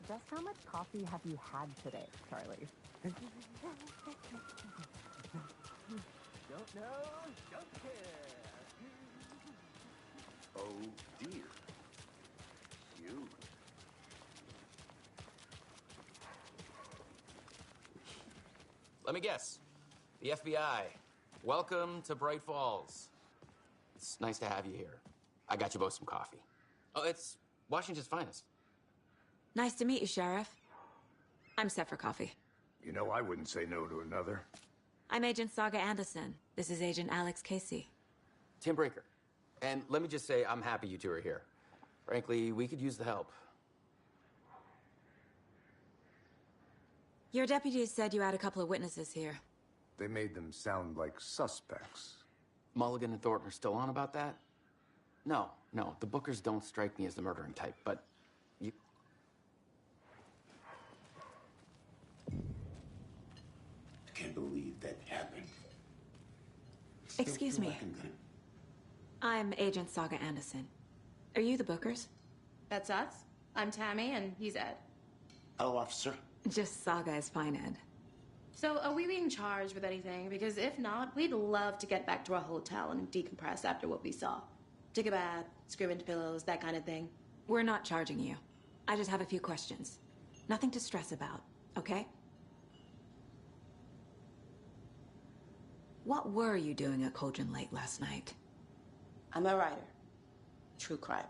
Just how much coffee have you had today, Charlie? Don't know, don't care. Oh dear. You. Let me guess. The FBI. Welcome to Bright Falls. It's nice to have you here. I got you both some coffee. Oh, it's Washington's finest. Nice to meet you, Sheriff. I'm set for coffee. You know, I wouldn't say no to another. I'm Agent Saga Anderson. This is Agent Alex Casey. Tim Breaker. And let me just say, I'm happy you two are here. Frankly, we could use the help. Your deputies said you had a couple of witnesses here. They made them sound like suspects. Mulligan and Thornton are still on about that? No, the Bookers don't strike me as the murdering type, but you... I can't believe that happened. Excuse me. I'm Agent Saga Anderson. Are you the Bookers? That's us. I'm Tammy, and he's Ed. Hello, officer. Just Saga is fine, Ed. So, are we being charged with anything? Because if not, we'd love to get back to our hotel and decompress after what we saw. Take a bath, scream into pillows, that kind of thing. We're not charging you. I just have a few questions. Nothing to stress about, okay? What were you doing at Cauldron Lake last night? I'm a writer. True crime.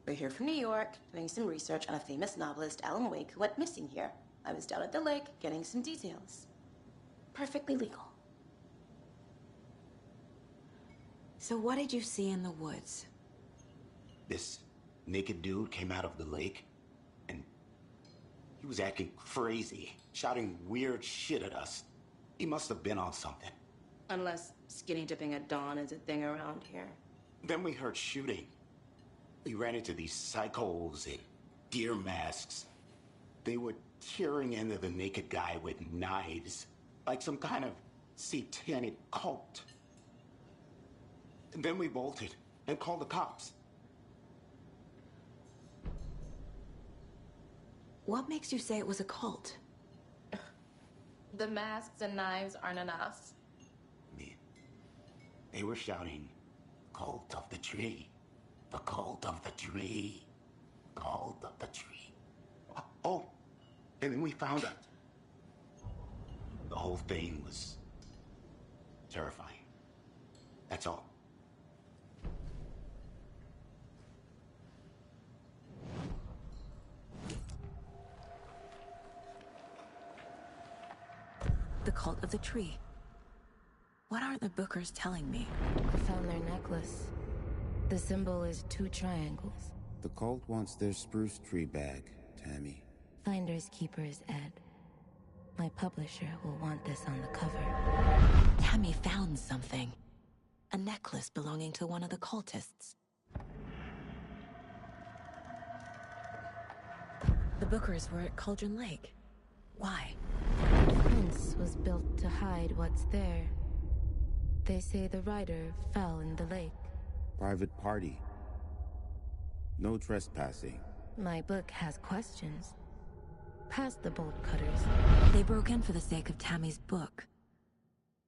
We're here from New York, doing some research on a famous novelist, Alan Wake, who went missing here. I was down at the lake, getting some details. Perfectly legal. So what did you see in the woods? This naked dude came out of the lake, and he was acting crazy, shouting weird shit at us. He must have been on something. Unless skinny dipping at dawn is a thing around here. Then we heard shooting. We ran into these psychos in deer masks. They were tearing into the naked guy with knives, like some kind of satanic cult. And then we bolted and called the cops. What makes you say it was a cult? The masks and knives aren't enough. They were shouting, "Cult of the tree, the cult of the tree, cult of the tree." Oh, and then we found it. The whole thing was terrifying. That's all. The cult of the tree. What aren't the Bookers telling me? I found their necklace. The symbol is 2 triangles. The cult wants their spruce tree back, Tammy. Finders keepers, Ed. My publisher will want this on the cover. Tammy found something. A necklace belonging to one of the cultists. The Bookers were at Cauldron Lake. Why? The fence was built to hide what's there. They say the rider fell in the lake. Private party. No trespassing. My book has questions. Past the bolt cutters. They broke in for the sake of Tammy's book.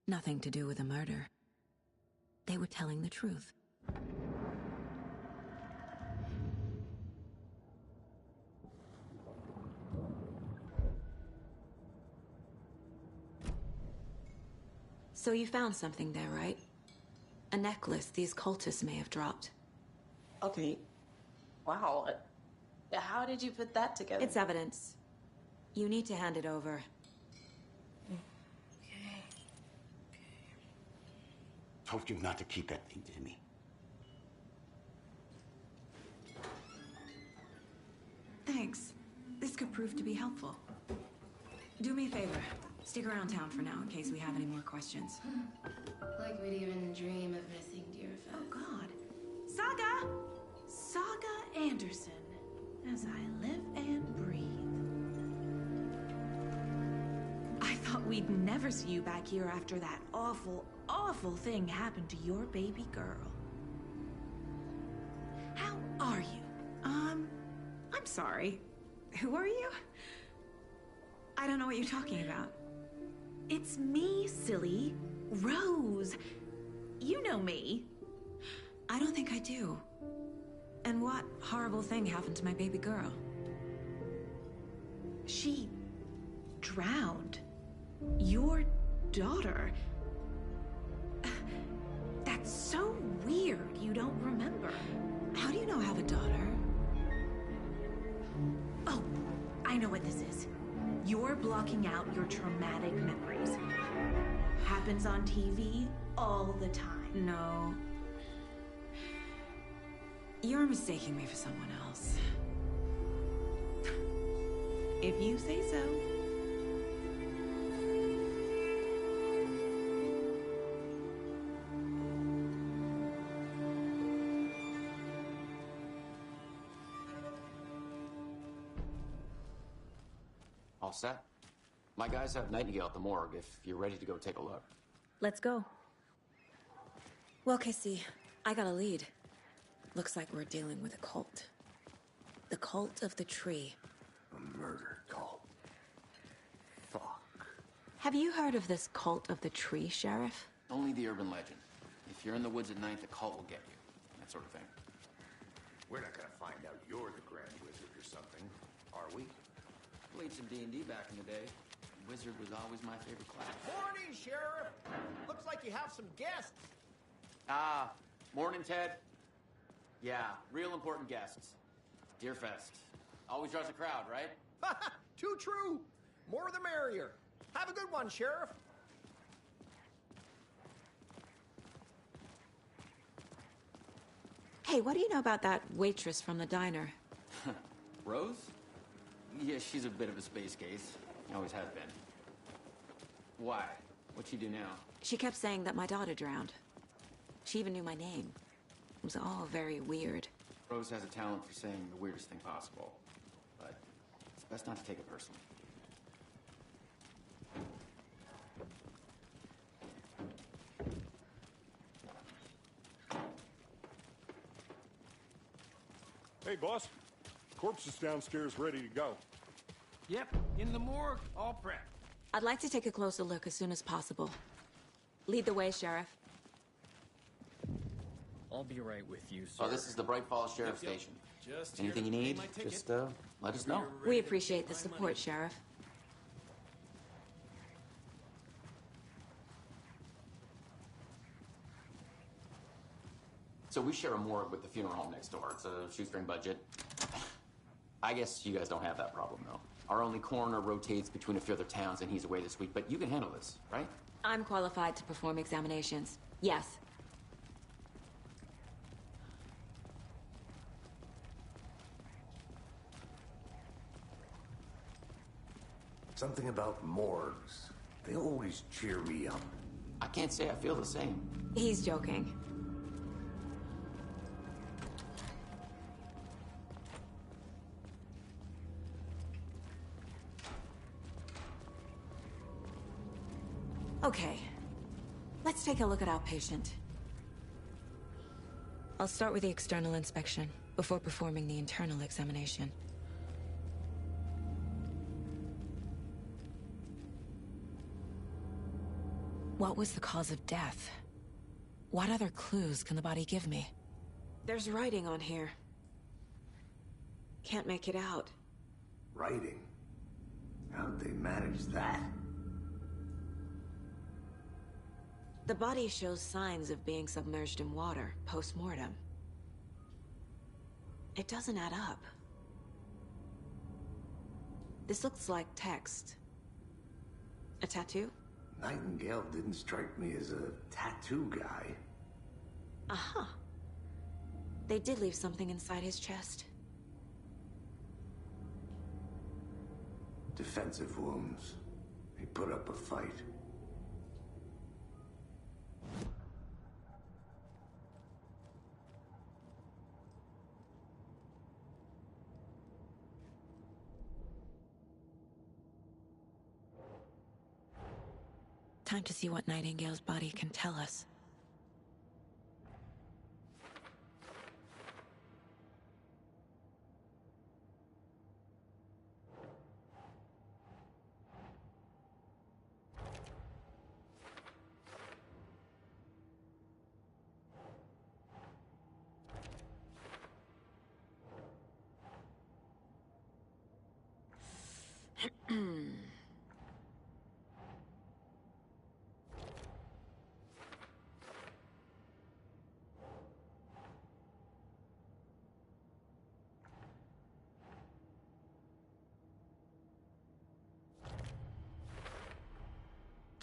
Nothing to do with a murder. They were telling the truth. So you found something there, right? A necklace these cultists may have dropped. Okay. Wow. How did you put that together? It's evidence. You need to hand it over. Okay. Told you not to keep that thing to me. Thanks. This could prove to be helpful. Do me a favor. Stick around town for now in case we have any more questions. Like we'd even dream of missing deer fest. Oh, God. Saga! Saga Anderson. As I live and breathe. I thought we'd never see you back here after that awful, awful thing happened to your baby girl. How are you? I'm sorry. Who are you? I don't know what you're talking about. It's me, silly. Rose. You know me. I don't think I do. And what horrible thing happened to my baby girl? She drowned. Your daughter. That's so weird you don't remember. How do you know I have a daughter? Oh, I know what this is. You're blocking out your traumatic memories. Happens on TV all the time. No. You're mistaking me for someone else. If you say so. All set? My guys have Nightingale at the morgue if you're ready to go take a look. Let's go. Well, Casey, I got a lead. Looks like we're dealing with a cult. The cult of the tree. A murder cult. Fuck. Have you heard of this cult of the tree, Sheriff? Only the urban legend. If you're in the woods at night, the cult will get you. That sort of thing. We're not gonna find out you're the Grand Wizard or something, are we? Played some D&D back in the day. Wizard was always my favorite class. Morning, Sheriff! Looks like you have some guests. Ah, morning, Ted. Yeah, real important guests. Deerfest. Always draws a crowd, right? Too true. More the merrier. Have a good one, Sheriff. Hey, what do you know about that waitress from the diner? Rose? Yeah, she's a bit of a space case. Always has been. Why? What'd she do now? She kept saying that my daughter drowned. She even knew my name. It was all very weird. Rose has a talent for saying the weirdest thing possible. But it's best not to take it personally. Hey, boss. Corpse is downstairs ready to go. Yep, in the morgue, all prepped. I'd like to take a closer look as soon as possible. Lead the way, Sheriff. I'll be right with you, sir. Oh, this is the Bright Falls Sheriff Station. Just Anything you here to pay need, my ticket. just let us know. We appreciate the support, Sheriff. So we share a morgue with the funeral home next door. It's a shoestring budget. I guess you guys don't have that problem, though. Our only coroner rotates between a few other towns, and he's away this week. But you can handle this, right? I'm qualified to perform examinations. Yes. Something about morgues. They always cheer me up. I can't say I feel the same. He's joking. Okay. Let's take a look at our patient. I'll start with the external inspection before performing the internal examination. What was the cause of death? What other clues can the body give me? There's writing on here. Can't make it out. Writing? How'd they manage that? The body shows signs of being submerged in water, post-mortem. It doesn't add up. This looks like text. A tattoo? Nightingale didn't strike me as a tattoo guy. Uh-huh. They did leave something inside his chest. Defensive wounds. He put up a fight. Time to see what Nightingale's body can tell us.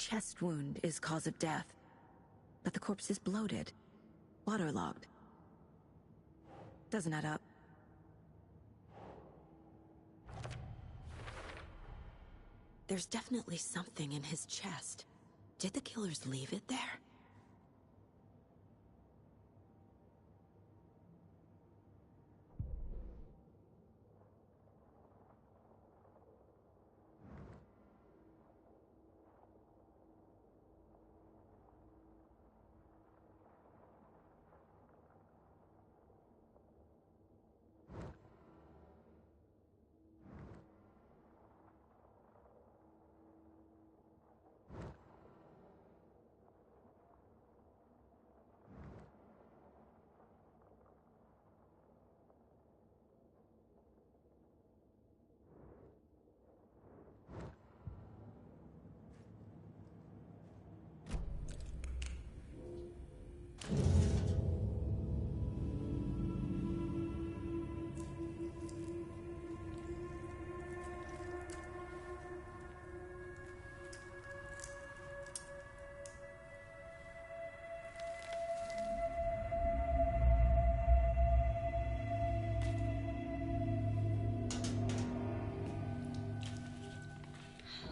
chest wound is cause of death. But the corpse is bloated, waterlogged. Doesn't add up. There's definitely something in his chest. Did the killers leave it there?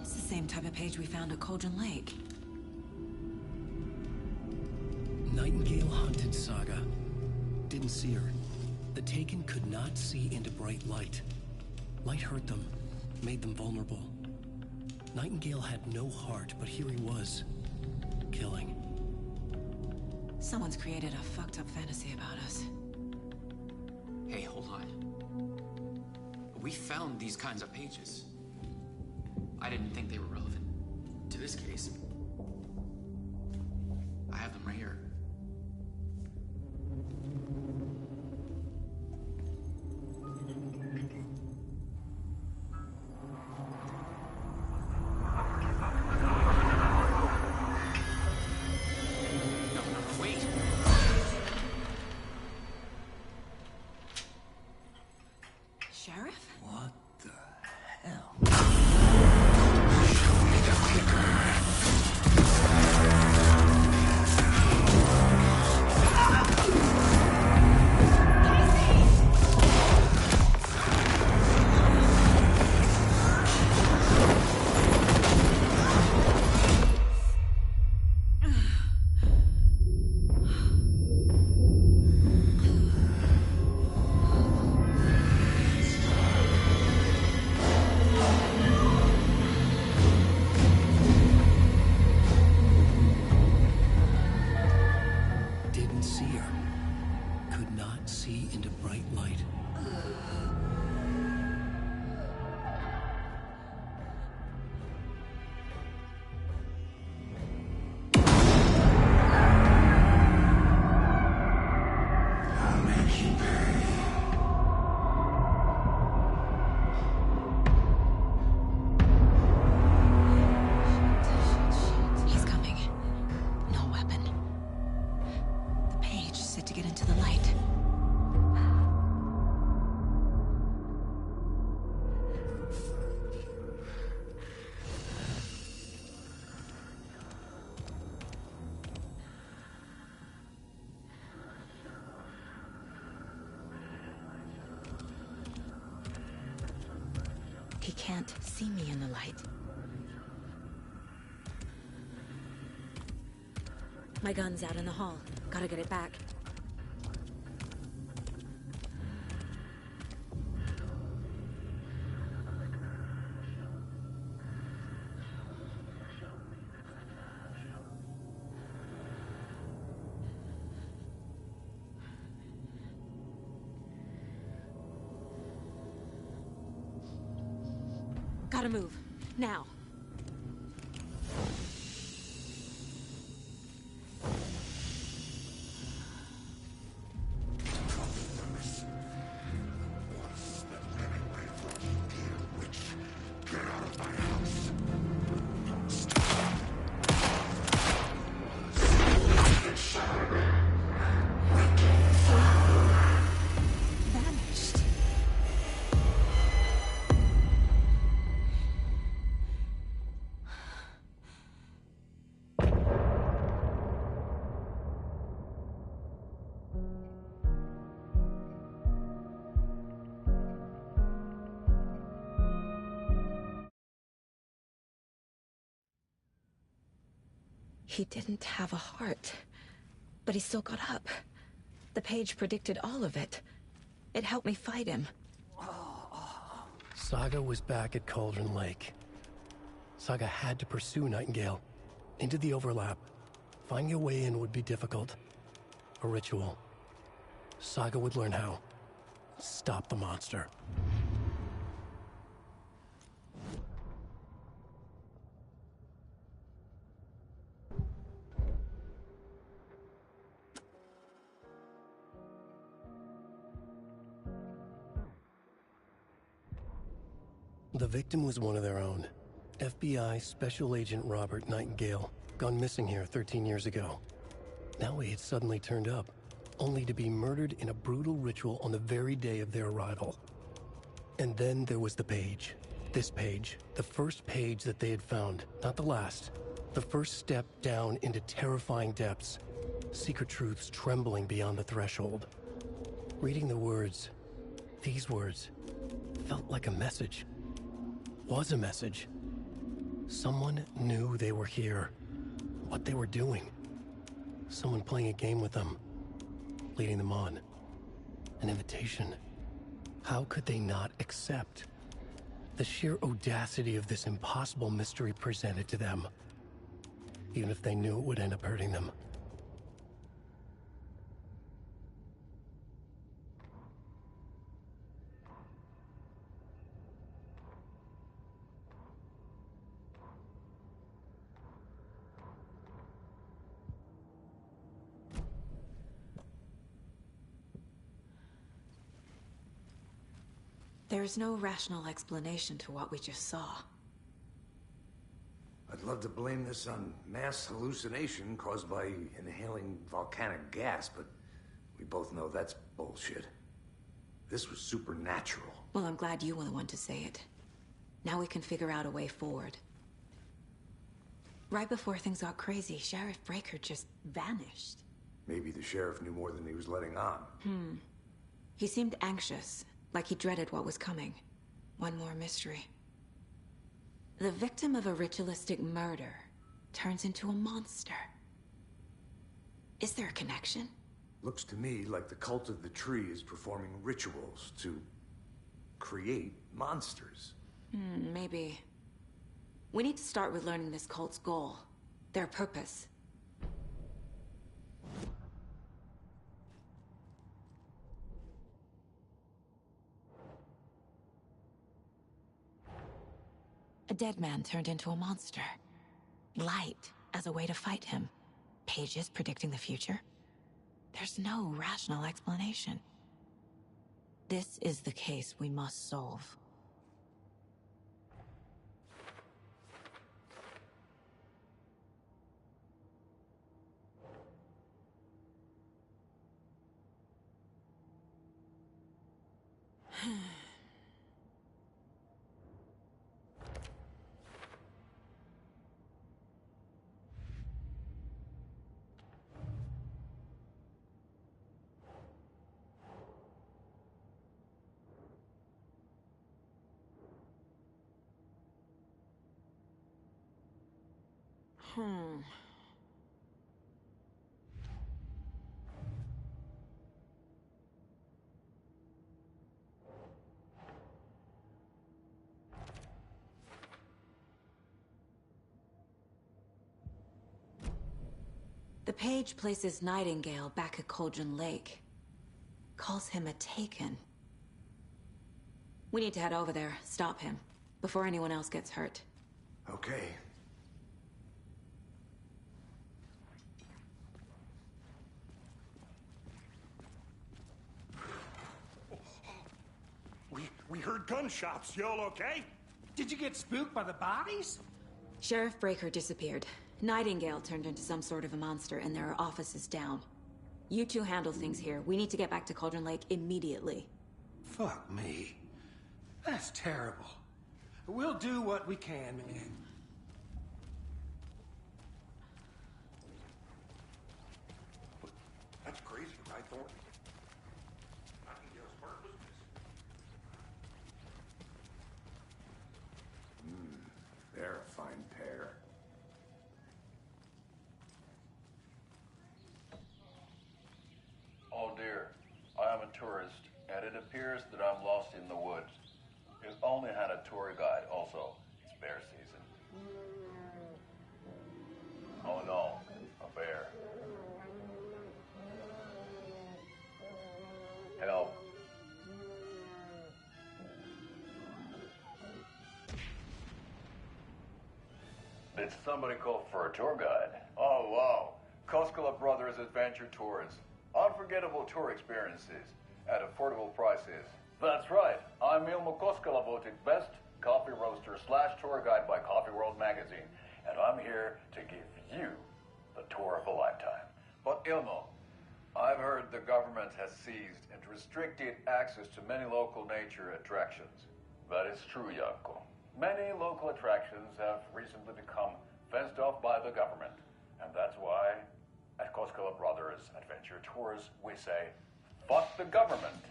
Same type of page we found at Cauldron Lake. Nightingale hunted Saga. Didn't see her. The Taken could not see into bright light. Light hurt them, made them vulnerable. Nightingale had no heart, but here he was, killing. Someone's created a fucked up fantasy about us. Hey, hold on. We found these kinds of pages. I didn't think they were relevant to this case. I have them right here. No, wait! Sheriff? What the hell? He can't see me in the light. My gun's out in the hall. Gotta get it back. Gotta move. Now. He didn't have a heart, but he still got up. The page predicted all of it. It helped me fight him. Saga was back at Cauldron Lake. Saga had to pursue Nightingale into the overlap. Finding a way in would be difficult. A ritual. Saga would learn how. Stop the monster. The victim was one of their own. FBI Special Agent Robert Nightingale, gone missing here 13 years ago. Now he had suddenly turned up, only to be murdered in a brutal ritual on the very day of their arrival. And then there was the page. This page, the first page that they had found, not the last. The first step down into terrifying depths. Secret truths trembling beyond the threshold. Reading the words, these words, felt like a message. Was a message. Someone knew they were here. What they were doing. Someone playing a game with them. Leading them on. An invitation. How could they not accept? The sheer audacity of this impossible mystery presented to them. Even if they knew it would end up hurting them. There's no rational explanation to what we just saw. I'd love to blame this on mass hallucination caused by inhaling volcanic gas, but we both know that's bullshit. This was supernatural. Well, I'm glad you were the one to say it. Now we can figure out a way forward. Right before things got crazy, Sheriff Breaker just vanished. Maybe the sheriff knew more than he was letting on. He seemed anxious, like he dreaded what was coming. One more mystery. The victim of a ritualistic murder turns into a monster. Is there a connection? Looks to me like the cult of the tree is performing rituals to create monsters. Maybe. We need to start with learning this cult's goal, their purpose. A dead man turned into a monster. Light as a way to fight him. Pages predicting the future. There's no rational explanation. This is the case we must solve. The page places Nightingale back at Cauldron Lake. Calls him a Taken. We need to head over there, stop him, before anyone else gets hurt. Okay. We heard gunshots. Y'all okay? Did you get spooked by the bodies? Sheriff Breaker disappeared. Nightingale turned into some sort of a monster, and there are offices down. You two handle things here. We need to get back to Cauldron Lake immediately. Fuck me. That's terrible. We'll do what we can, man. That's crazy, right, Thornton? Nightingale's purpose. They're a fine pair. only had a tour guide. Also, it's bear season. Oh no, a bear. Help. Did somebody call for a tour guide? Oh, wow. Koskela Brothers Adventure Tours. Unforgettable tour experiences at affordable prices. That's right. I'm Ilmo Koskela, voted best coffee roaster / tour guide by Coffee World magazine. And I'm here to give you the tour of a lifetime. But Ilmo, I've heard the government has seized and restricted access to many local nature attractions. That is true, Janko. Many local attractions have recently become fenced off by the government. And that's why, at Koskela Brothers Adventure Tours, we say, fuck the government.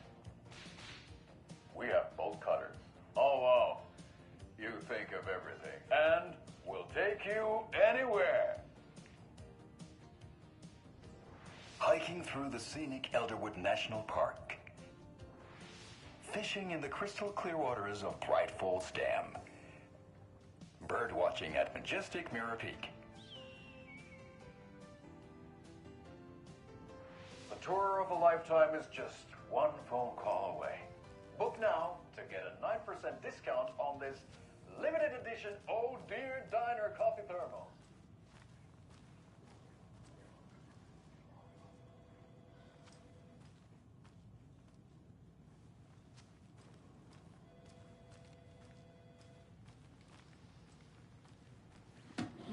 We have bolt cutters. Oh, wow. You think of everything. And we'll take you anywhere. Hiking through the scenic Elderwood National Park. Fishing in the crystal clear waters of Bright Falls Dam. Bird watching at majestic Mirror Peak. The tour of a lifetime is just one phone call away. Book now to get a 9% discount on this limited edition Oh Dear Diner coffee thermos.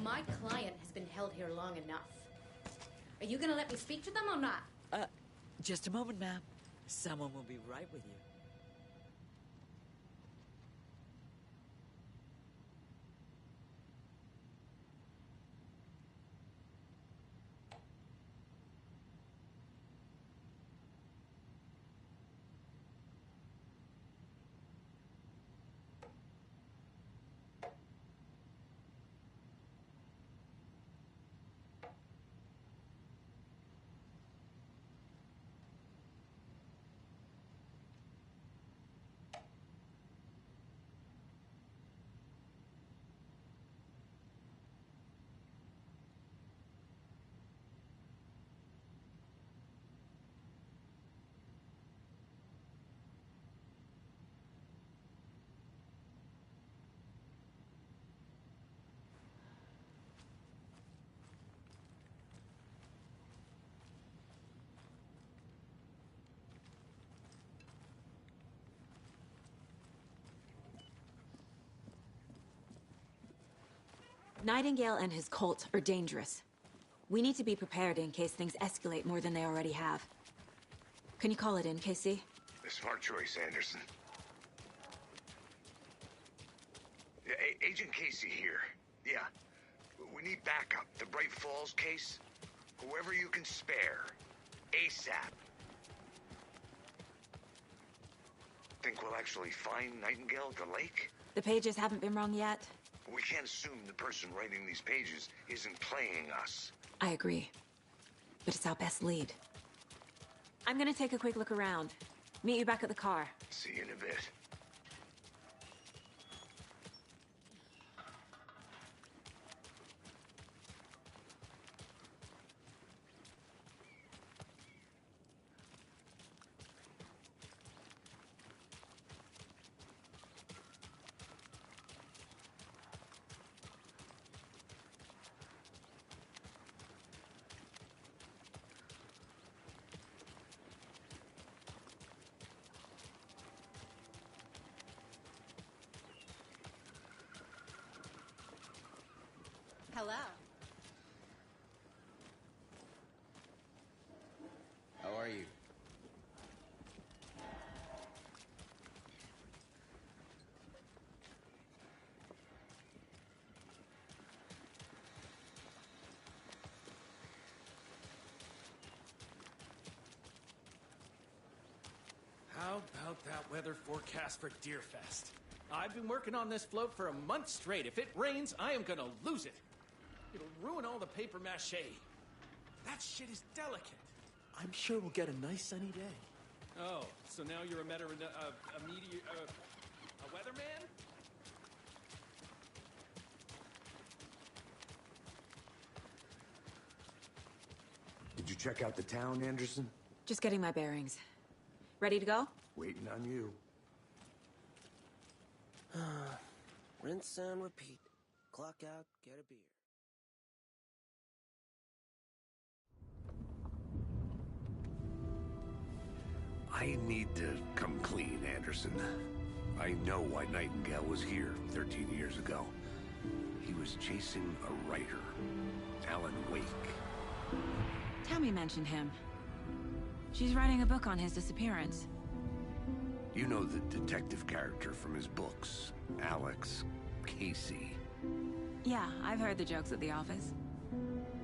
My client has been held here long enough. Are you gonna let me speak to them or not? Just a moment, ma'am. Someone will be right with you. Nightingale and his cult are dangerous. We need to be prepared in case things escalate more than they already have. Can you call it in, KC? A smart choice, Anderson. Yeah, Agent Casey here. Yeah. We need backup. The Bright Falls case. Whoever you can spare. ASAP. Think we'll actually find Nightingale at the lake? The pages haven't been wrong yet. We can't assume the person writing these pages isn't playing us. I agree. But it's our best lead. I'm gonna take a quick look around. Meet you back at the car. See you in a bit. Hello. How are you? How about that weather forecast for Deerfest? I've been working on this float for a month straight. If it rains, I am gonna lose it. It'll ruin all the paper mache. That shit is delicate. I'm sure we'll get a nice sunny day. Oh, so now you're a weatherman? check out the town, Anderson? Just getting my bearings. Ready to go? Waiting on you. Rinse and repeat. Clock out, get a beer. I need to come clean, Anderson. I know why Nightingale was here 13 years ago. He was chasing a writer, Alan Wake. Tammy mentioned him. She's writing a book on his disappearance. You know the detective character from his books, Alex Casey. Yeah, I've heard the jokes at the office.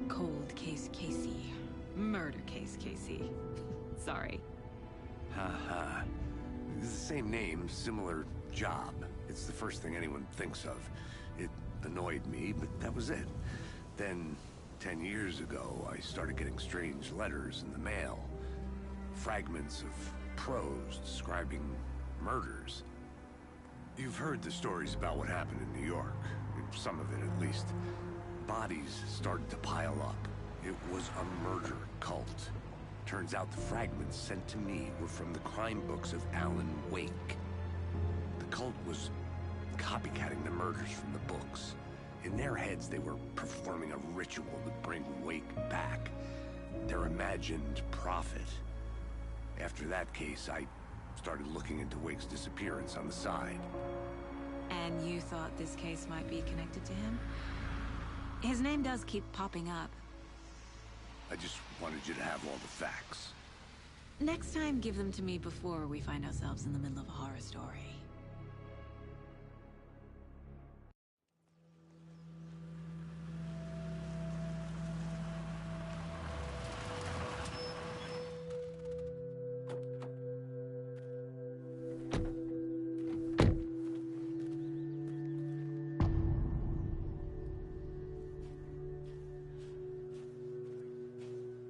Cold case Casey. Murder case Casey. Sorry. Ha. It's the same name, similar job. It's the first thing anyone thinks of. It annoyed me, but that was it. Then, 10 years ago, I started getting strange letters in the mail. Fragments of prose describing murders. You've heard the stories about what happened in New York. Some of it, at least. Bodies started to pile up. It was a murder cult. Turns out the fragments sent to me were from the crime books of Alan Wake. The cult was copycatting the murders from the books. In their heads, they were performing a ritual to bring Wake back. Their imagined prophet. After that case, I started looking into Wake's disappearance on the side. And you thought this case might be connected to him? His name does keep popping up. I just wanted you to have all the facts. Next time, give them to me before we find ourselves in the middle of a horror story.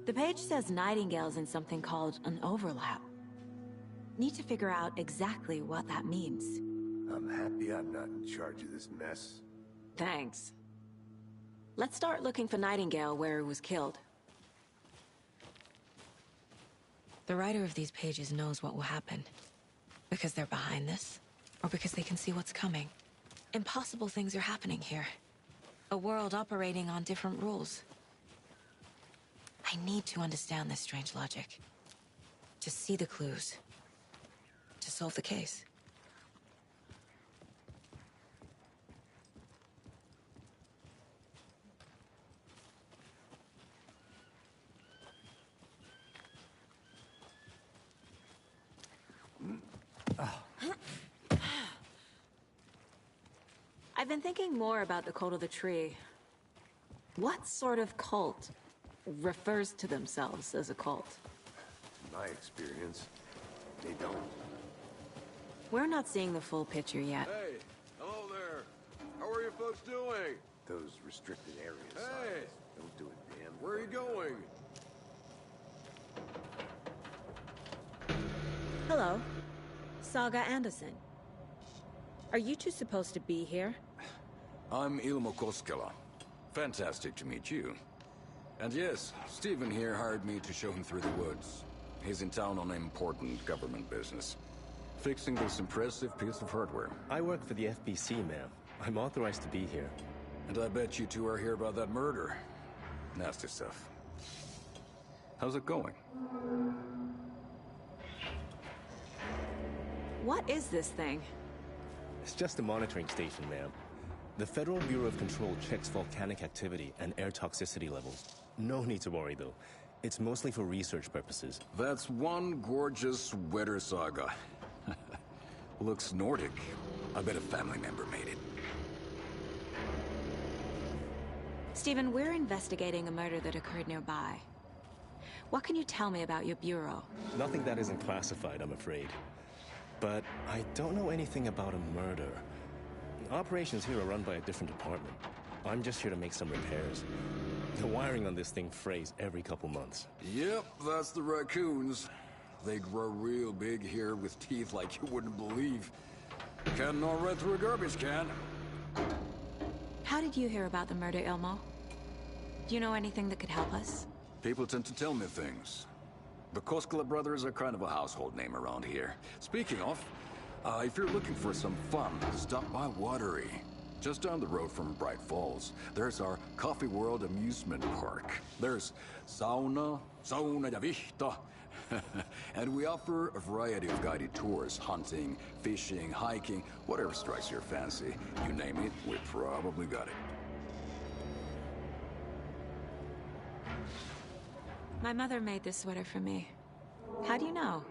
The page says Nightingale's in something called an overlap. Need to figure out exactly what that means. I'm happy I'm not in charge of this mess. Thanks. Let's start looking for Nightingale where he was killed. The writer of these pages knows what will happen. Because they're behind this, or because they can see what's coming. Impossible things are happening here. A world operating on different rules. I need to understand this strange logic. To see the clues. To solve the case. I've been thinking more about the cult of the tree. What sort of cult refers to themselves as a cult? In my experience, they don't. We're not seeing the full picture yet. Hey, hello there. How are you folks doing? Those restricted areas. Hey! Don't do it, damn. Where are you going? Hello. Saga Anderson. Are you two supposed to be here? I'm Ilmo Koskela. Fantastic to meet you. And yes, Stephen here hired me to show him through the woods. He's in town on important government business. Fixing this impressive piece of hardware. I work for the FBC, ma'am. I'm authorized to be here. And I bet you two are here about that murder. Nasty stuff. How's it going? What is this thing? It's just a monitoring station, ma'am. The Federal Bureau of Control checks volcanic activity and air toxicity levels. No need to worry, though. It's mostly for research purposes. That's one gorgeous weather saga. Looks Nordic. I bet a family member made it. Stephen, we're investigating a murder that occurred nearby. What can you tell me about your bureau? Nothing that isn't classified, I'm afraid. But I don't know anything about a murder. Operations here are run by a different department. I'm just here to make some repairs. The wiring on this thing frays every couple months. Yep, that's the raccoons. They grow real big here with teeth like you wouldn't believe. Can't gnaw right through a garbage can. How did you hear about the murder, Ilmo? Do you know anything that could help us? People tend to tell me things. The Koskela brothers are kind of a household name around here. Speaking of, if you're looking for some fun, stop by Watery. Just down the road from Bright Falls, there's our Coffee World amusement park. There's sauna ja vihta. And we offer a variety of guided tours, hunting, fishing, hiking, whatever strikes your fancy. You name it, we probably got it. My mother made this sweater for me. How do you know?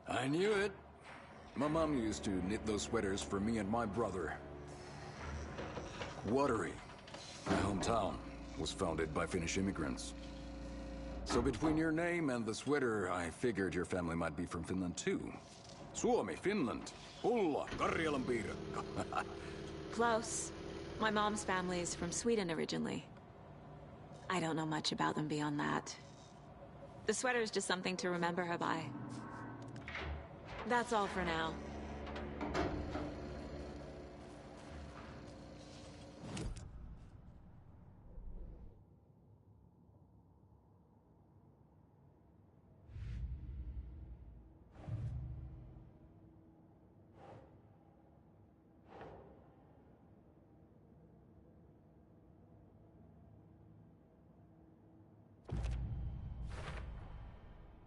I knew it. My mom used to knit those sweaters for me and my brother. Watery, my hometown, was founded by Finnish immigrants. So between your name and the sweater, I figured your family might be from Finland too. Suomi, Finland. Ulla, Karjalan piirakka. Close. My mom's family is from Sweden originally. I don't know much about them beyond that. The sweater is just something to remember her by. That's all for now.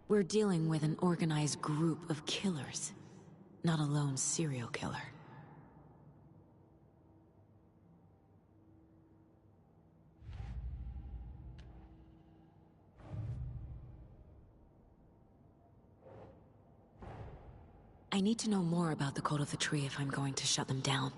We're dealing with an organized group of killers, not a lone serial killer. I need to know more about the Code of the Tree if I'm going to shut them down.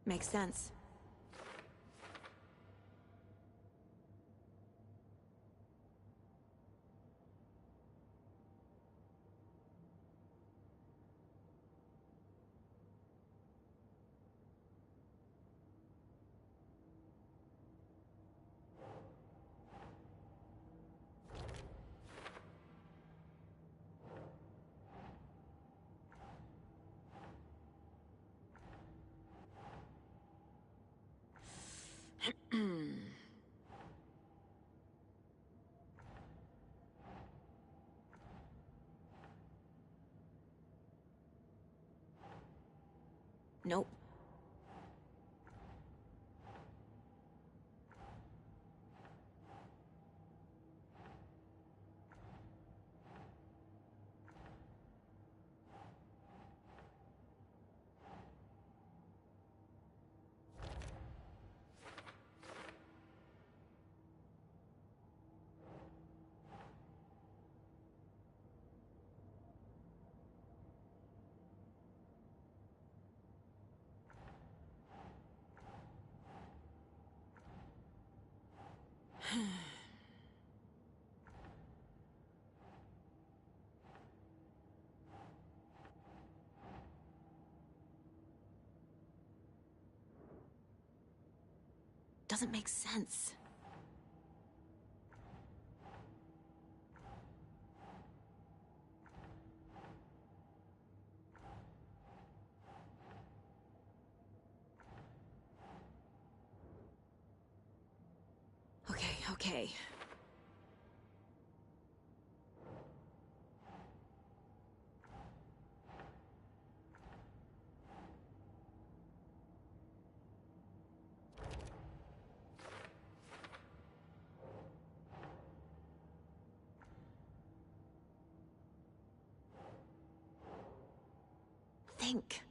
Makes sense. Nope. Doesn't make sense. Okay. Think.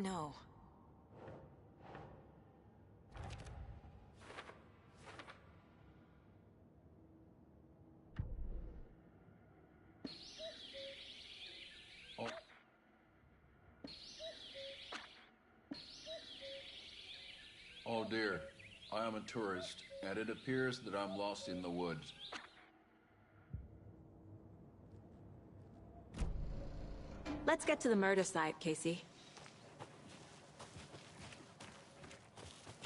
No. Oh dear, I am a tourist, and it appears that I'm lost in the woods. Let's get to the murder site, Casey.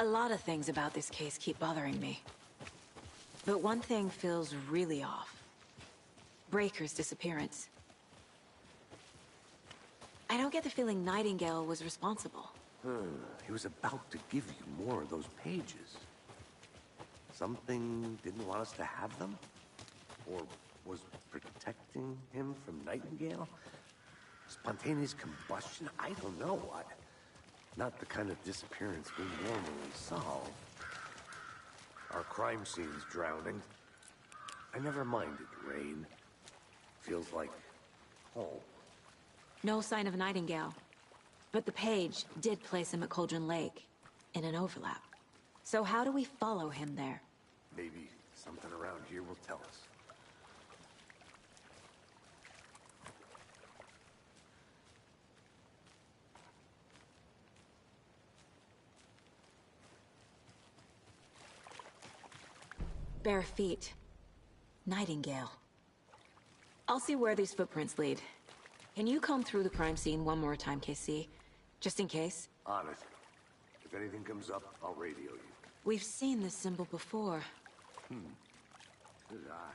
A lot of things about this case keep bothering me. But one thing feels really off. Breaker's disappearance. I don't get the feeling Nightingale was responsible. He was about to give you more of those pages. Something didn't want us to have them? Or was protecting him from Nightingale? Spontaneous combustion? I don't know. Not the kind of disappearance we normally solve. Our crime scene's drowning. I never minded rain. Feels like home. No sign of Nightingale. But the page did place him at Cauldron Lake, in an overlap. So how do we follow him there? Maybe something around here will tell us. Bare feet. Nightingale. I'll see where these footprints lead. Can you comb through the crime scene one more time, KC? Just in case? On it. If anything comes up, I'll radio you. We've seen this symbol before. Good eye.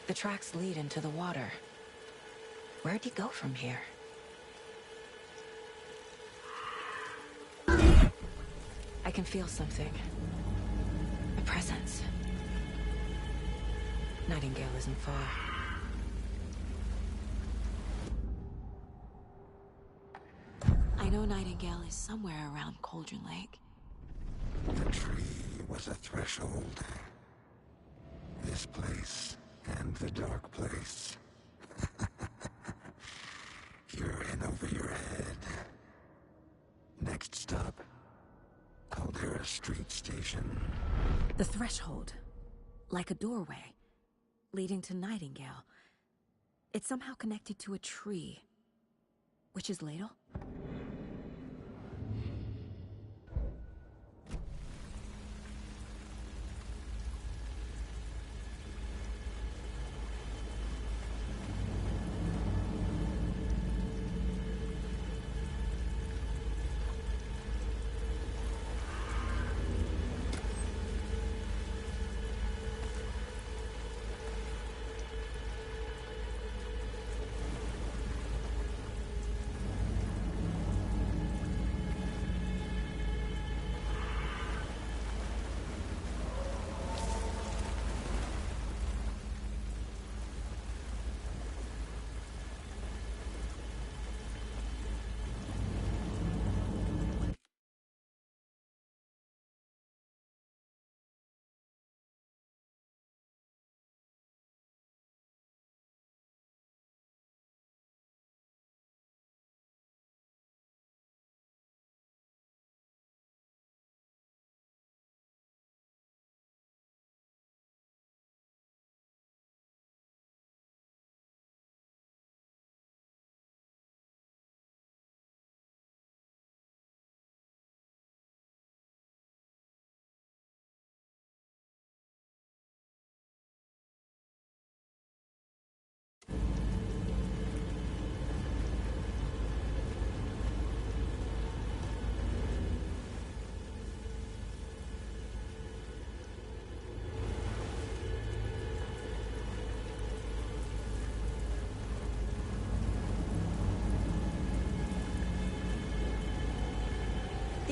The tracks lead into the water. Where'd he go from here? I can feel something. A presence. Nightingale isn't far. I know Nightingale is somewhere around Cauldron Lake. The tree was a threshold. This place and the dark place. You're in over your head. Next stop, Caldera Street Station. The threshold. Like a doorway. Leading to Nightingale. It's somehow connected to a tree. Witch's Ladle?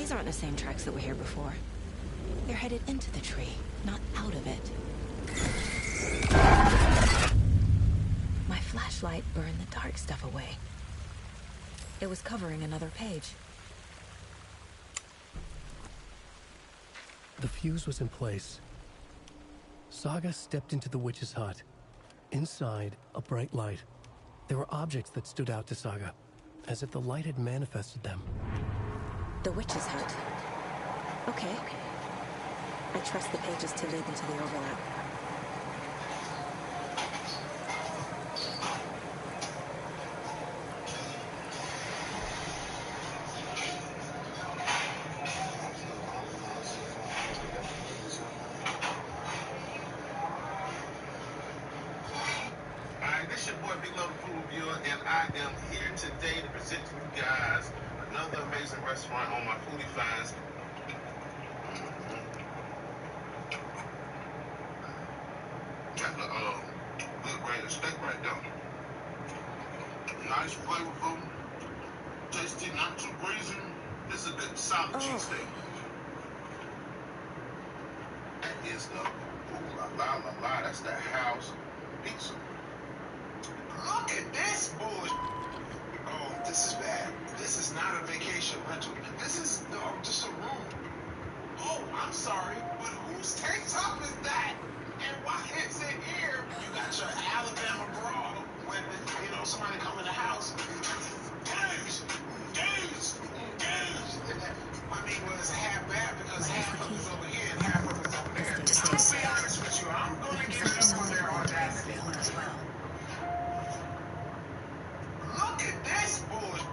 These aren't the same tracks that were here before. They're headed into the tree, not out of it. My flashlight burned the dark stuff away. It was covering another page. The fuse was in place. Saga stepped into the witch's hut. Inside, a bright light. There were objects that stood out to Saga, as if the light had manifested them. The witch's hut. Okay. I trust the pages to lead into the overlap. This your boy, Big Love Food Reviewer, and I am here today to present to you guys another amazing restaurant on my foodie finds. Got the good grain of steak right there. Nice, flavorful, tasty, not too greasy. This is a good solid cheesesteak. That is the la. That's the house pizza. Look at this bullshit. Oh, this is bad. This is not a vacation rental. This is just a room. Oh, I'm sorry, but whose tank-top is that? And why is it here? You got your Alabama brawl when, somebody come in the house. Games. I mean, well, it's half bad because half of it's over here and half of it's over there. I'll be honest with you, I'm going to give this one there on that as well. Look at this bullshit.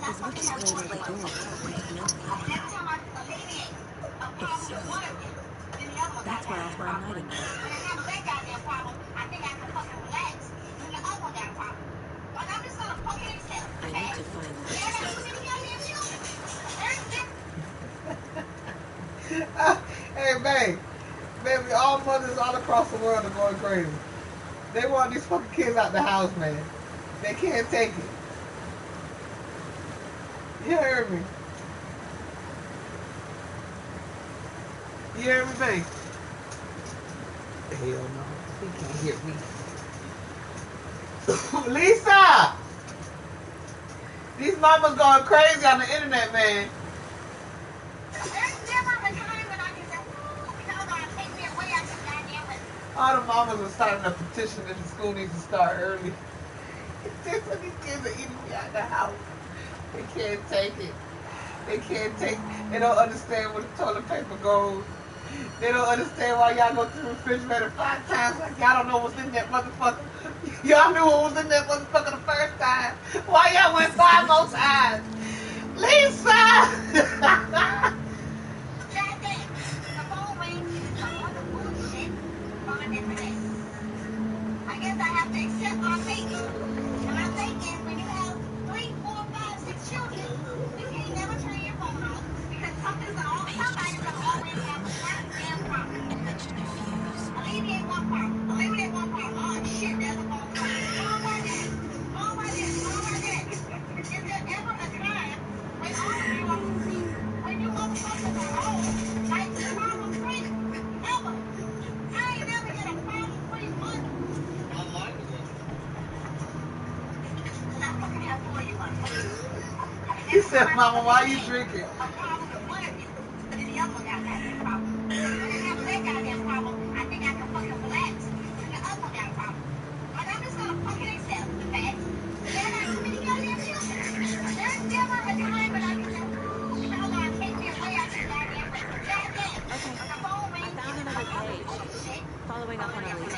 Is witch's blade over the door fundamentally? If so, that's where I'll find Nightingale. I need to find the witch's Hey, babe. Baby, all mothers all across the world are going crazy. They want these fucking kids out the house, man. They can't take it. You heard me. You heard me, babe? Hell no. He can't hear me. Lisa! These mamas going crazy on the internet, man. All the mamas are starting a petition that the school needs to start early. These kids are eating me out of the house. They can't take it. They don't understand where the toilet paper goes. They don't understand why y'all go through the refrigerator 5 times like y'all don't know what's in that motherfucker. Y'all knew what was in that motherfucker the first time. Why y'all went 5 more times? Lisa! I guess I have to accept my fate. And my fate is when you have 3, 4, 5, 6 children, you can't never turn your phone off because somebody's gonna always have a certain damn problem. Alleviate one problem. Oh shit, there's a phone. All my day. Is there ever a time when all of you are free? When you motherfuckers are home, like problem free? Ever. I ain't never had a problem-free month. He said, Mama, why are you drinking? Following up on a lead.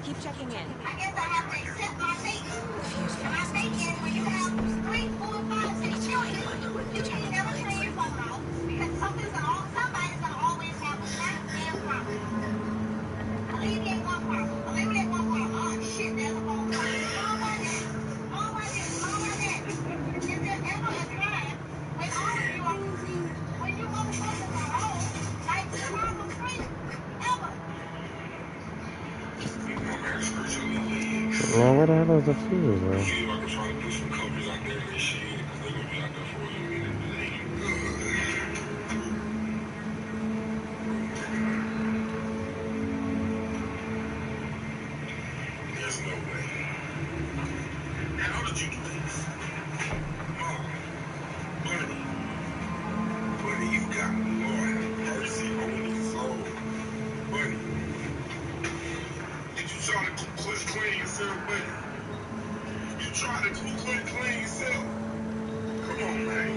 Keep checking in. I guess I have to accept my fate. And my fate is when you have 3, 4, 5, 6 children, you can't never turn your phone off because somebody's gonna always have a certain damn problem. Alleviate one problem. Oh shit, there's a phone. All my day. Is there ever a time when all of you are free? When you motherfuckers are home, like problem free? Ever. Man, where the hell is the fuse, bro? See if I can try to do some covers out there. clean yourself, buddy. You try to clean yourself. Come on, man.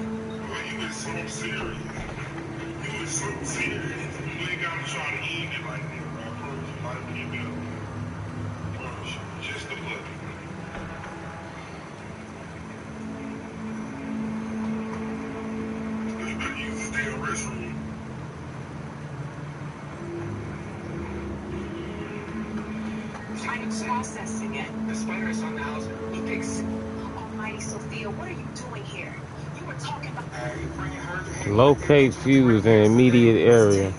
Boy, you is so serious. You is so serious. You ain't gotta try to eat it like that. I promise you might be better. Promise you. Just a bucket. You better use the damn restroom. Trying to process again. The spider is on the house. He thinks, Almighty Sophia, what are you doing here? You were talking about. Locate fuse in immediate area.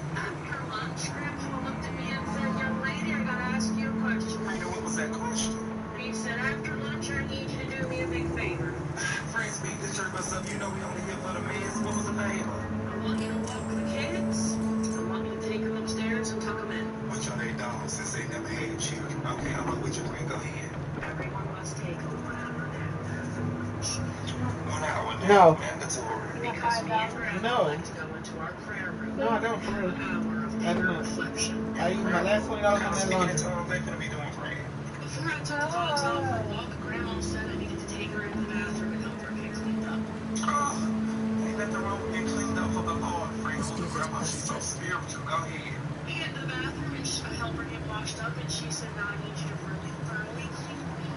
He said, after lunch, I need you to do me a big favor. Friends, speak the church, but stuff, you know we only here for the men. What was the favor? I want you to walk the kids. I want you to take them upstairs and tuck them in. What y'all they dogs since they never had children? Okay, I'm up with you, friend. Go ahead. Everyone must take a 1 hour nap after lunch. 1 hour nap. No. Mandatory. Because me and Grandma like to go into our prayer room. No, I don't. For real. I do not. I used my last $20 on that laundry. Before I took the dogs out for a walk, Grandma said I needed to take her into the bathroom and help her get cleaned up. Oh, ain't nothing wrong with getting cleaned up for the Lord, friend. Grandma, she's so spiritual. Go ahead. We get to the bathroom and I help her get washed up, and she said, "Now I need you to really thoroughly clean me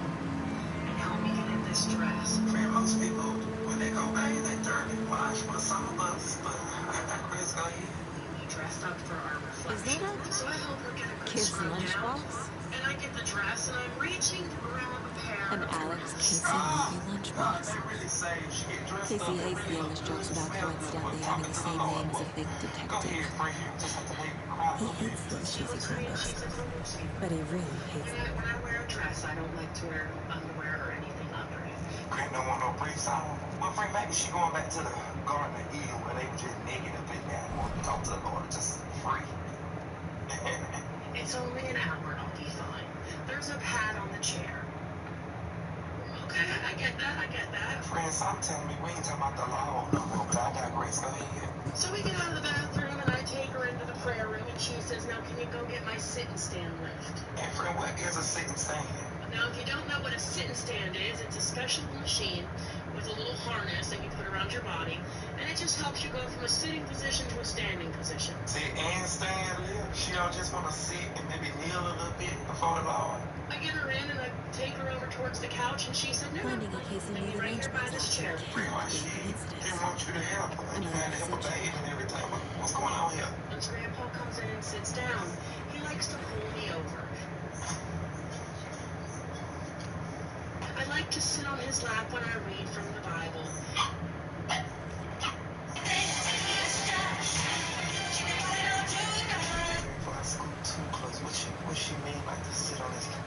and help me get in this dress." Friend, most people, when they go bathe, they dirty wash, but some of us, but I digress. Go ahead. We dressed up for our reflection. So I help her get a good Kid's scrub down. lunchbox? And I get the dress, and I'm reaching to grab a pair An of Alex ears. Casey movie lunchbox. They really say she get dressed Casey up. hates the English jokes about coincidentally having the same name as a big detective. He hates those cheesy combos. But he really hates them. When I wear a dress, I don't like to wear underwear or anything under it. Grant don't want no briefs on. Well, friend, maybe she going back to the Garden of Eden where they were just naked up in there. Want to talk to the Lord just free. It's only an hour, I'll be fine. There's a pad on the chair. Okay, I get that. Friend, stop telling me we ain't talking about the law no more, but I digress. Go ahead. So we get out of the bathroom and I take her into the prayer room and she says, "Now can you go get my sit and stand lift?" And friend, what is a sit and stand? Now if you don't know what a sit and stand is, it's a special machine with a little harness that you put around your body, and it just helps you go from a sitting position to a standing position. Sit and stand lift? She don't just want to sit and maybe kneel a little bit before the Lord? I get her in and I take her over towards the couch and she said, "No, Finding a Casey leave me right here by this chair." They want you to help her. You had to help her bathe and everything. What's going on here? Once Grandpa comes in and sits down, he likes to pull me over. I like to sit on his lap when I read from the Bible. Before I scoot too close, what she mean by to sit on his lap?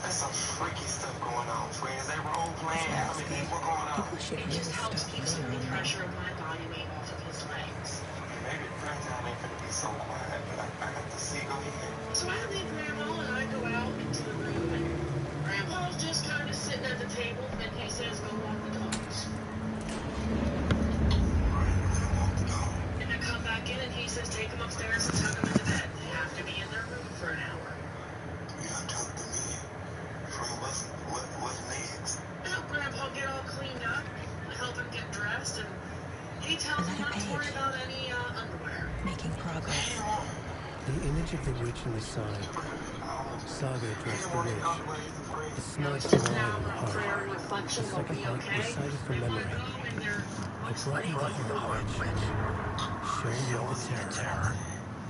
That's some freaky stuff going on, friend. Is that role playing? I mean, what's going on? It just helps keep some of the pressure of my body weight off of his legs. Maybe friends out ain't gonna be so quiet, but I got to see. Go ahead. So I leave Grandma and I go out into the room, and Grandpa's just kind of sitting at the table, and he says, "Go walk the dogs." And I come back in, and he says, "Take them upstairs and tuck them into bed. They have to be in their room for an hour." Yeah, tuck them in. Friend, what's next? I help Grandpa get all cleaned up. I help him get dressed, and he tells me not to worry about any underwear. Making progress. The image of the witch in the sign. Saga addressed the witch. A smudge line on the heart. The second heart recited from memory. I brought you the heart witch. Show me the terror.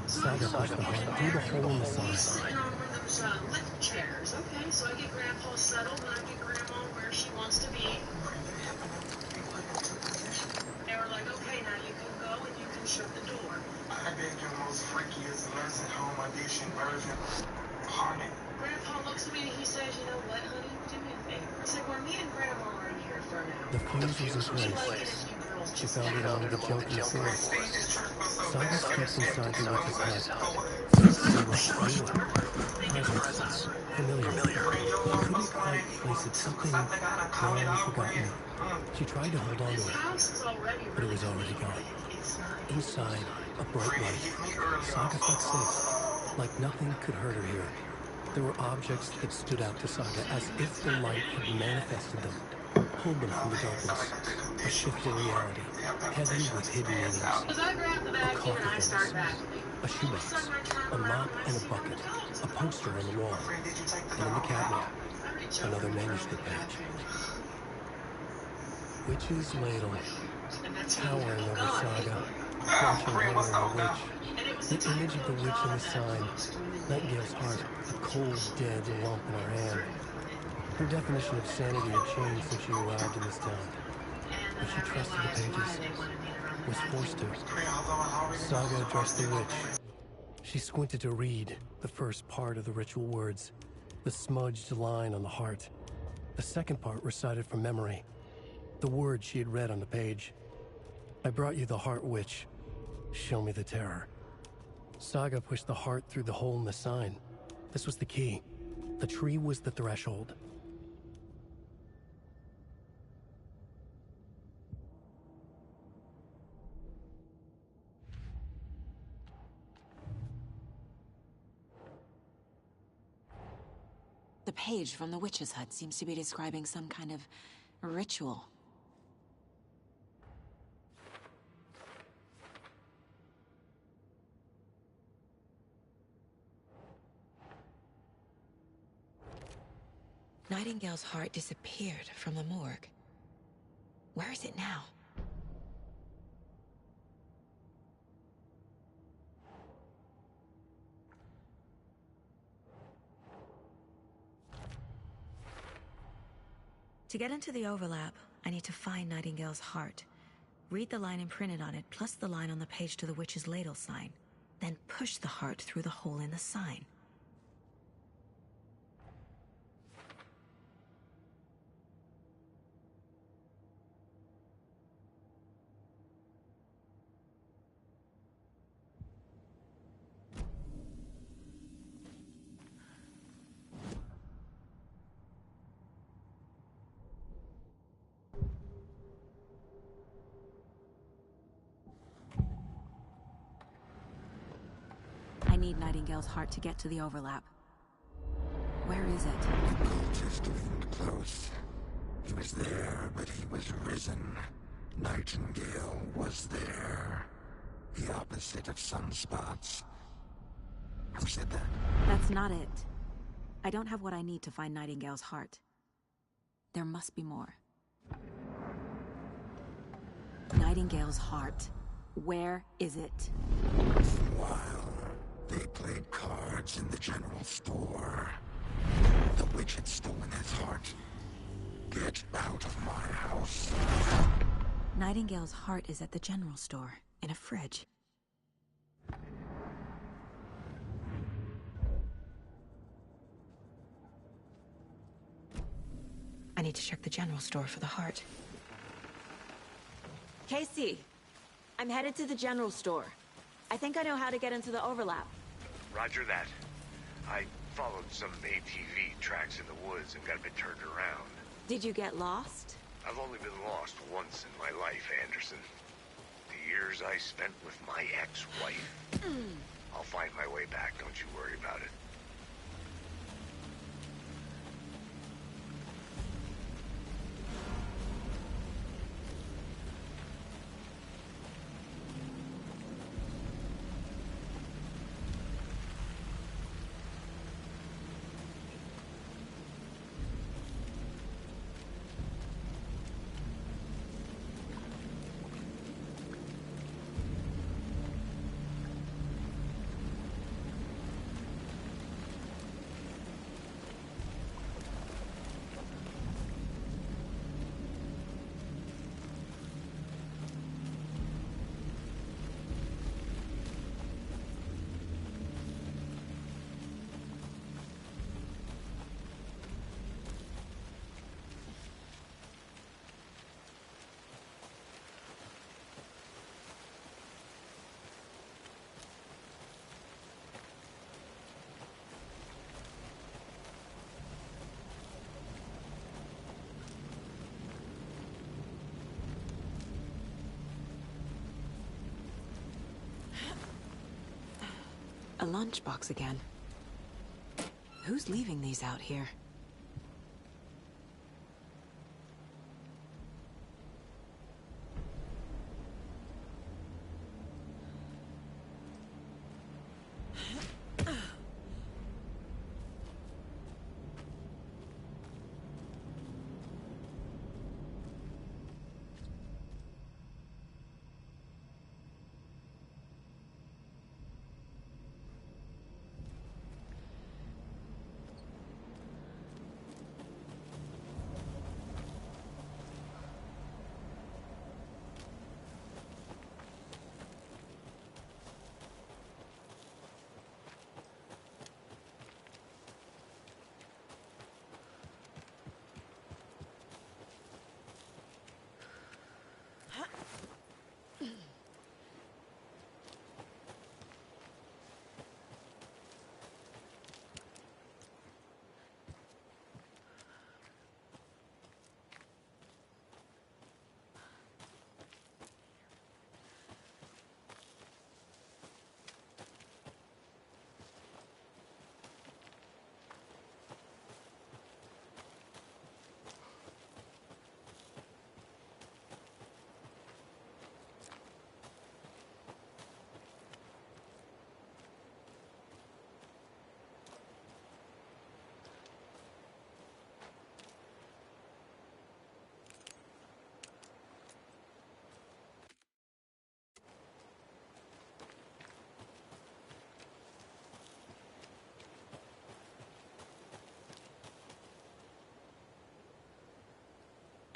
Saga pushed the heart through the hole in the sign. Sitting on one of those lift chairs. Okay, so I get Grandpa settled, and I get Grandma where she wants to be. They were like, "Okay, now you can go and you can shut the door." I bet your most freakiest nursing home edition version. Hardy. Grandpa looks at me and he says, "You know what, honey? Do me a favor." I said, "We're me and Grandma are in here for an hour." The fuse was in place. She found it on the junk in the forest. Saga stepped inside the witch's head. She rushed through it. Presence. Familiar. She couldn't quite place it. Something long forgotten. She tried to hold on to it, but it was already gone. Inside, a bright light. Saga felt safe, like nothing could hurt her here. There were objects that stood out to Saga as if the light had manifested them, pulled them from the darkness. A shifting reality, heavy with hidden meanings. A coffee furnace, a shoebox, a mop and a bucket, a poster on the wall, and in the cabinet, another manuscript page. Witch's ladle, towering over Saga, watching her a witch. The image of the witch in the sign, Nightingale's heart, a cold, dead lump in her hand. Her definition of sanity had changed since she arrived in this town. But she trusted the pages, was forced to. Saga addressed the witch. She squinted to read the first part of the ritual words, the smudged line on the heart. The second part recited from memory, the words she had read on the page. I brought you the heart, witch. Show me the terror. Saga pushed the heart through the hole in the sign. This was the key. The tree was the threshold. The page from the witch's hut seems to be describing some kind of ritual. Nightingale's heart disappeared from the morgue. Where is it now? To get into the overlap, I need to find Nightingale's heart. Read the line imprinted on it, plus the line on the page to the witch's ladle sign. Then push the heart through the hole in the sign. I need Nightingale's heart to get to the overlap. Where is it? The cultist leaned close. He was there, but he was risen. Nightingale was there. The opposite of sunspots. Who said that? That's not it. I don't have what I need to find Nightingale's heart. There must be more. Nightingale's heart. Where is it? While they played cards in the general store, the witch had stolen his heart. Get out of my house. Nightingale's heart is at the general store, in a fridge. I need to check the general store for the heart. Casey, I'm headed to the general store. I think I know how to get into the overlap. Roger that. I followed some ATV tracks in the woods and got a bit turned around. Did you get lost? I've only been lost once in my life, Anderson. The years I spent with my ex-wife. I'll find my way back, don't you worry about it. A lunchbox again. Who's leaving these out here?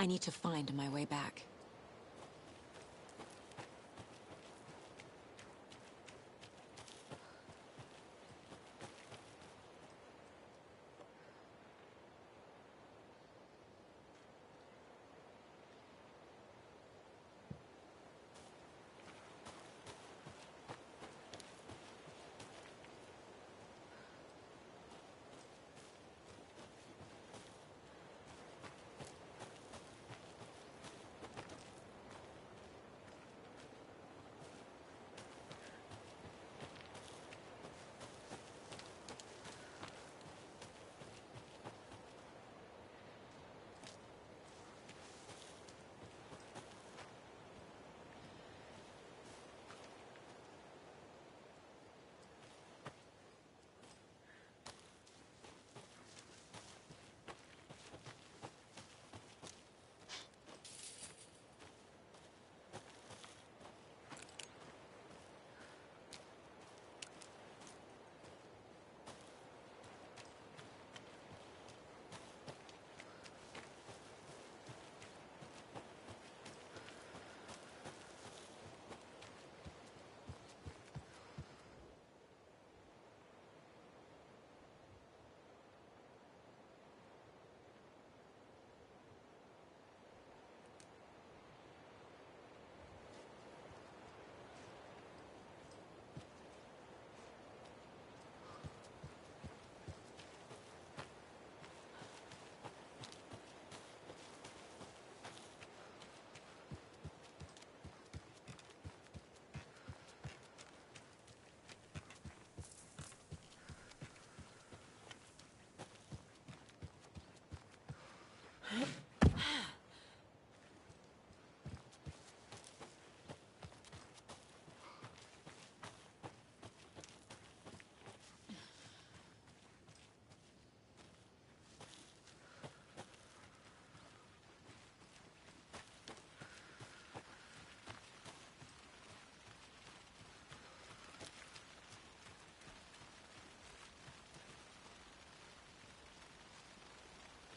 I need to find my way back.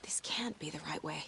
This can't be the right way.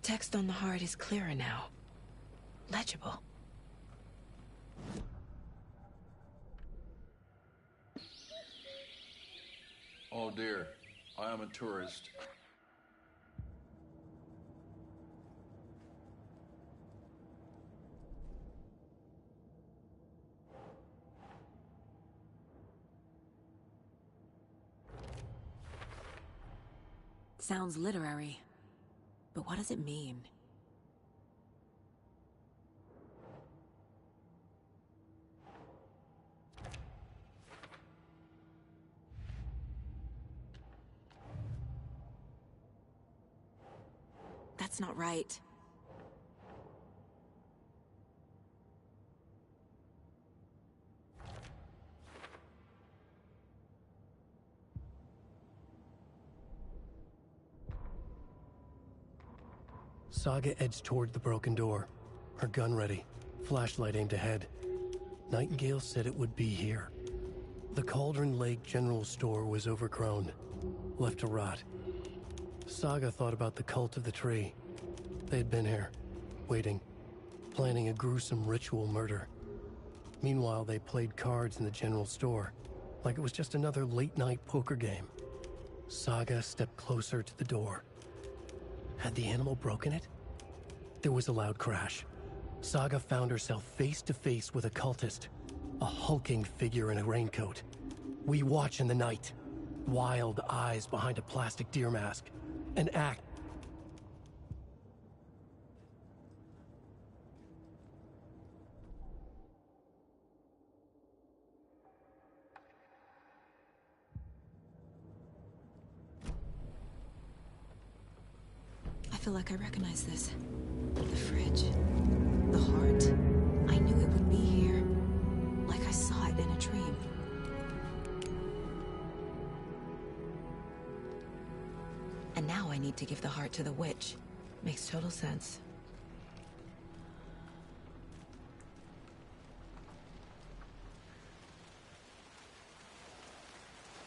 text on the heart is clearer now. Legible. Oh dear, I am a tourist. Sounds literary. But what does it mean? That's not right. Saga edged toward the broken door, her gun ready, flashlight aimed ahead. Nightingale said it would be here. The Cauldron Lake General Store was overgrown, left to rot. Saga thought about the cult of the tree. They had been here, waiting, planning a gruesome ritual murder. Meanwhile, they played cards in the general store, like it was just another late-night poker game. Saga stepped closer to the door. Had the animal broken it? There was a loud crash. Saga found herself face to face with a cultist, a hulking figure in a raincoat. We watch in the night, wild eyes behind a plastic deer mask, an act. I feel like I recognize this. The fridge. The heart. I knew it would be here. Like I saw it in a dream. And now I need to give the heart to the witch. Makes total sense.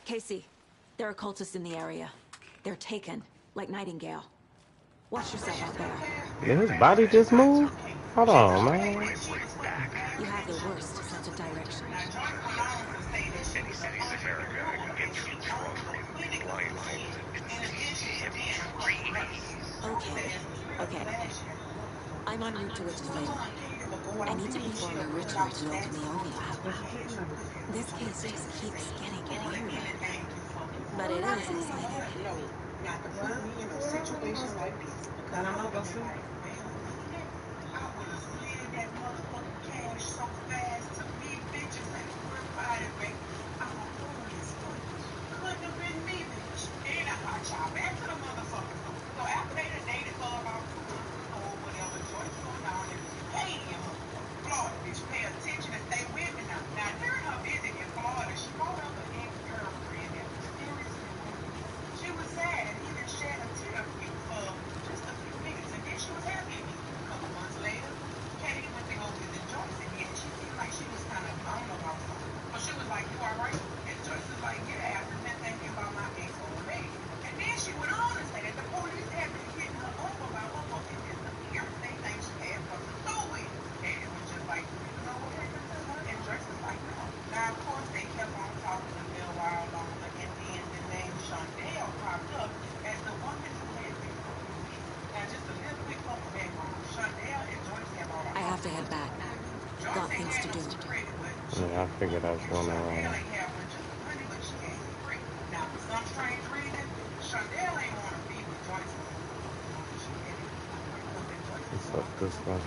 Casey, there are cultists in the area. They're taken, like Nightingale. Watch yourself out there. Did his body just move? Hold on, man. You have the worst sense of direction. Many cities in America get through trouble in blind holes and Okay. I'm en route to Witch's Lake. I need to perform a ritual to open the overlap. This case just keeps getting weirder. But it is exciting. Not to put me in a situation like this. Because I know what's I would have slid that motherfucking cash so fast to me, bitches and we're fighting, baby. I'm a fool as fuck. Couldn't have been me, bitch. And I got y'all back to the motherfucking phone. So after they done dated for about 2 months or whatever, Joyce going down and paid him up. Florida, bitch, pay attention and stay with me now. Now, during her visit in Florida, she called up an ex-girlfriend that mysteriously she was sad and even shed a tear for just a few minutes, and then she was happy again. A couple months later, Katie went to go visit Joyce, and yet she seemed like she was kind of down about something. So she was like, "You all right?" And Joyce was like, "Yeah, I've been thinking about my ex-old lady." And then she went on to say that the police had been hitting her up about her fucking disappearance. They think she had something to do with it. And it was just like, "You know what happened to her?" And Joyce was like, "No." Now, of course, they kept on talking a little while longer, and then the name Shondell popped up as the woman who had been released. Now, just a little bit of background. Shondell and Joyce have all I have to head back. Got things to do. Yeah, I figured I was going to Now, for some strange reason, Shondell ain't want to be with Joyce. What's up this way?